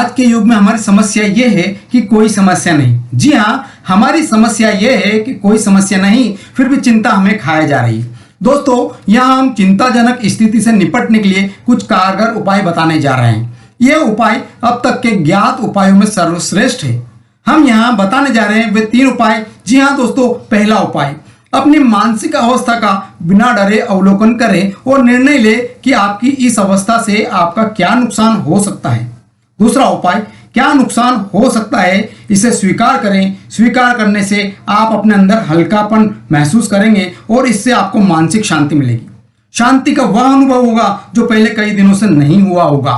आज के युग में हमारी समस्या ये है कि कोई समस्या नहीं। जी हाँ, हमारी समस्या ये है कि कोई समस्या नहीं, फिर भी चिंता हमें खाए जा रही है। दोस्तों, यहाँ हम चिंताजनक स्थिति से निपटने के लिए कुछ कारगर उपाय बताने जा रहे हैं। ये उपाय अब तक के ज्ञात उपायों में सर्वश्रेष्ठ है। हम यहाँ बताने जा रहे हैं वे 3 उपाय। जी हाँ दोस्तों, पहला उपाय, अपनी मानसिक अवस्था का बिना डरे अवलोकन करें और निर्णय लें कि आपकी इस अवस्था से आपका क्या नुकसान हो सकता है। दूसरा उपाय, क्या नुकसान हो सकता है इसे स्वीकार करें। स्वीकार करने से आप अपने अंदर हल्कापन महसूस करेंगे और इससे आपको मानसिक शांति मिलेगी। शांति का वह अनुभव होगा जो पहले कई दिनों से नहीं हुआ होगा।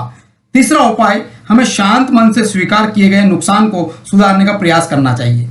तीसरा उपाय, हमें शांत मन से स्वीकार किए गए नुकसान को सुधारने का प्रयास करना चाहिए।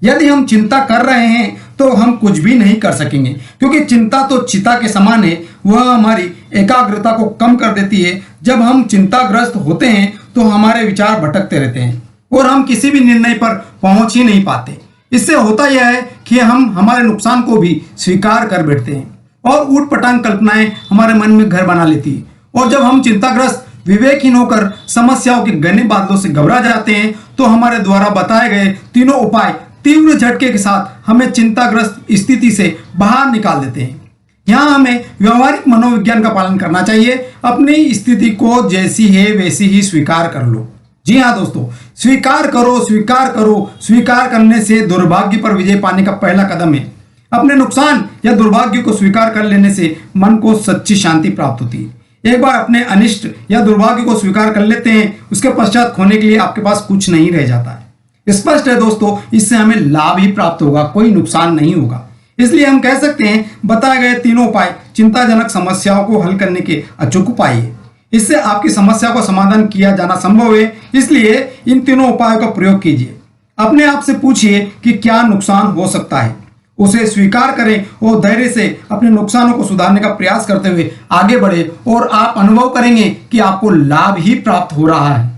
यदि हम चिंता कर रहे हैं तो हम कुछ भी नहीं कर सकेंगे, क्योंकि चिंता तो चिता के समान है। वह हमारी एकाग्रता को कम कर देती है। जब हम चिंताग्रस्त होते हैं तो हमारे विचार भटकते रहते हैं और हम किसी भी निर्णय पर पहुंच ही नहीं पाते। इससे होता यह है कि हम हमारे नुकसान को भी स्वीकार कर बैठते हैं और ऊटपटांग कल्पनाएं हमारे मन में घर बना लेती है। और जब हम चिंताग्रस्त विवेकहीन होकर समस्याओं के घने बादलों से घबरा जाते हैं तो हमारे द्वारा बताए गए तीनों उपाय तीव्र झटके के साथ हमें चिंताग्रस्त स्थिति से बाहर निकाल देते हैं। यहाँ हमें व्यवहारिक मनोविज्ञान का पालन करना चाहिए। अपनी स्थिति को जैसी है वैसी ही स्वीकार कर लो। जी हाँ दोस्तों, स्वीकार करो, स्वीकार करो। स्वीकार करने से दुर्भाग्य पर विजय पाने का पहला कदम है। अपने नुकसान या दुर्भाग्य को स्वीकार कर लेने से मन को सच्ची शांति प्राप्त होती है। एक बार अपने अनिष्ट या दुर्भाग्य को स्वीकार कर लेते हैं, उसके पश्चात खोने के लिए आपके पास कुछ नहीं रह जाता है। स्पष्ट है दोस्तों, इससे हमें लाभ ही प्राप्त होगा, कोई नुकसान नहीं होगा। इसलिए हम कह सकते हैं बताए गए तीनों उपाय चिंताजनक समस्याओं को हल करने के अचूक उपाय है। इससे आपकी समस्या को समाधान किया जाना संभव है। इसलिए इन तीनों उपायों का प्रयोग कीजिए। अपने आप से पूछिए कि क्या नुकसान हो सकता है, उसे स्वीकार करें और धैर्य से अपने नुकसानों को सुधारने का प्रयास करते हुए आगे बढ़े और आप अनुभव करेंगे कि आपको लाभ ही प्राप्त हो रहा है।